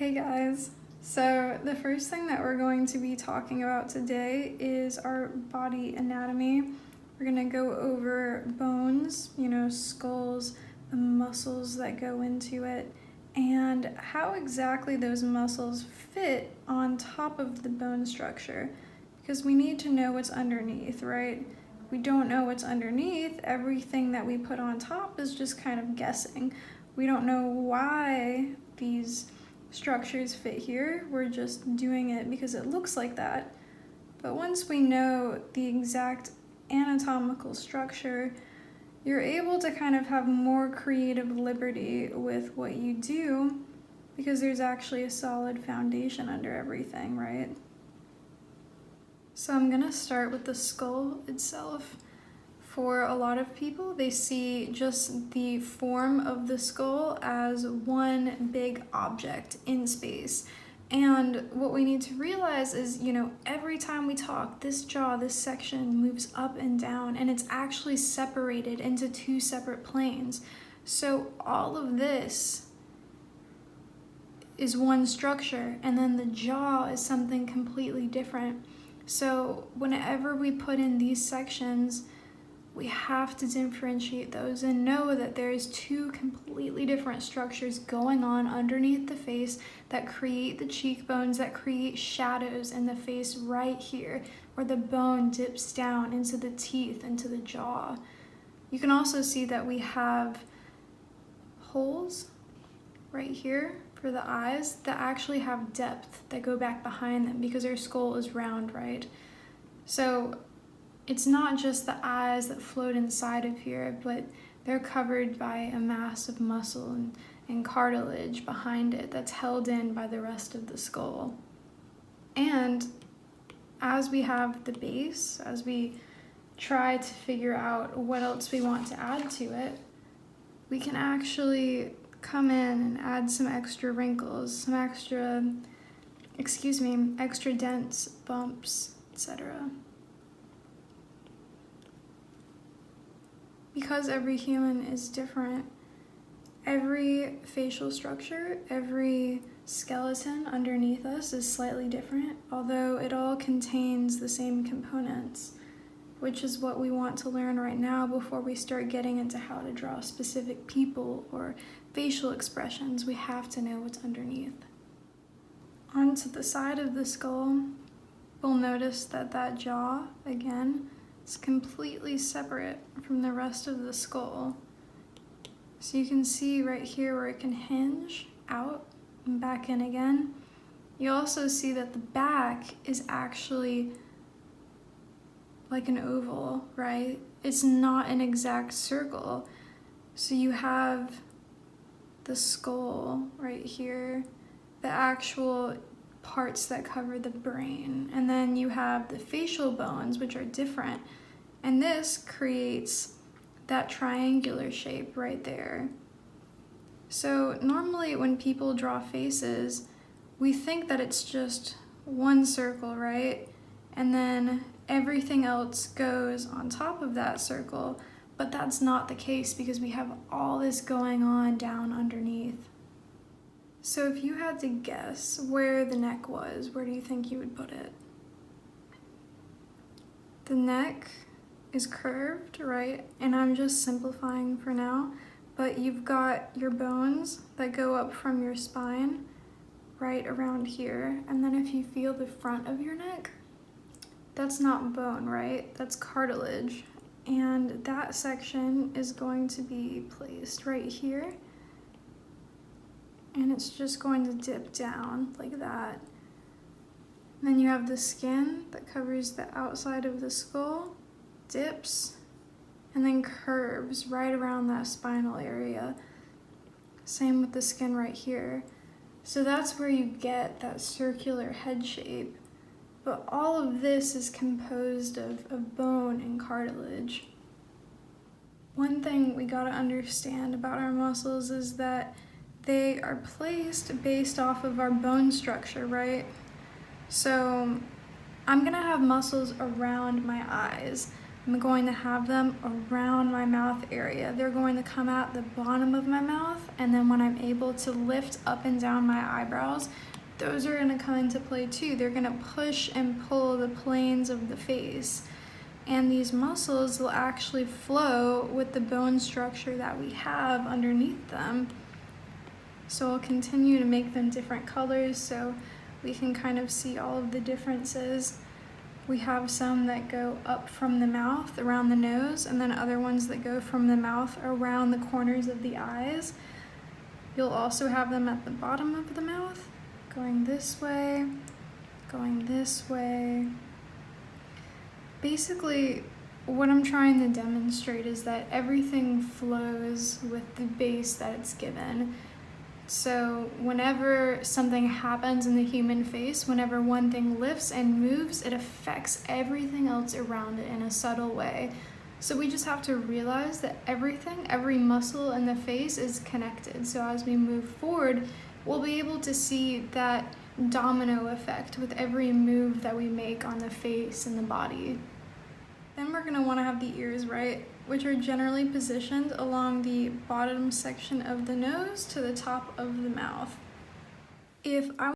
Hey guys, so the first thing that we're going to be talking about today is our body anatomy. We're going to go over bones, skulls, the muscles that go into it, and how exactly those muscles fit on top of the bone structure, because we need to know what's underneath, right? If we don't know what's underneath, everything that we put on top is just kind of guessing. We don't know why these structures fit here. We're just doing it because it looks like that. But once we know the exact anatomical structure, you're able to kind of have more creative liberty with what you do because there's actually a solid foundation under everything, right? So I'm gonna start with the skull itself. For a lot of people, they see just the form of the skull as one big object in space. And what we need to realize is, every time we talk, this jaw, this section moves up and down, and it's actually separated into two separate planes. So all of this is one structure, and then the jaw is something completely different. So whenever we put in these sections, we have to differentiate those and know that there's two completely different structures going on underneath the face that create the cheekbones, that create shadows in the face right here, where the bone dips down into the teeth, into the jaw. You can also see that we have holes right here for the eyes that actually have depth that go back behind them because our skull is round, right? So it's not just the eyes that float inside of here, but they're covered by a mass of muscle and cartilage behind it that's held in by the rest of the skull. And as we have the base, as we try to figure out what else we want to add to it, we can actually come in and add some extra wrinkles, some extra dents, bumps, etc. Because every human is different, every facial structure, every skeleton underneath us is slightly different, although it all contains the same components, which is what we want to learn right now before we start getting into how to draw specific people or facial expressions. We have to know what's underneath. Onto the side of the skull, we'll notice that jaw, again, it's completely separate from the rest of the skull. So you can see right here where it can hinge out and back in again. You also see that the back is actually like an oval, right? It's not an exact circle. So you have the skull right here, the actual parts that cover the brain, and then you have the facial bones, which are different, and this creates that triangular shape right there. So normally when people draw faces, we think that it's just one circle, right? And then everything else goes on top of that circle, but that's not the case because we have all this going on down underneath. So if you had to guess where the neck was, where do you think you would put it? The neck is curved, right? And I'm just simplifying for now, but you've got your bones that go up from your spine right around here. And then if you feel the front of your neck, that's not bone, right? That's cartilage. And that section is going to be placed right here. And it's just going to dip down like that. And then you have the skin that covers the outside of the skull, dips, and then curves right around that spinal area. Same with the skin right here. So that's where you get that circular head shape. But all of this is composed of bone and cartilage. One thing we gotta understand about our muscles is that they are placed based off of our bone structure, right? So I'm gonna have muscles around my eyes, I'm going to have them around my mouth area. They're going to come out the bottom of my mouth, and then when I'm able to lift up and down my eyebrows, those are going to come into play too. They're going to push and pull the planes of the face. And these muscles will actually flow with the bone structure that we have underneath them. So I'll continue to make them different colors so we can kind of see all of the differences. We have some that go up from the mouth around the nose, and then other ones that go from the mouth around the corners of the eyes. You'll also have them at the bottom of the mouth, going this way, going this way. Basically, what I'm trying to demonstrate is that everything flows with the base that it's given. So whenever something happens in the human face, whenever one thing lifts and moves, it affects everything else around it in a subtle way. So we just have to realize that everything, every muscle in the face is connected. So as we move forward, we'll be able to see that domino effect with every move that we make on the face and the body. Then we're going to want to have the ears right, which are generally positioned along the bottom section of the nose to the top of the mouth. If I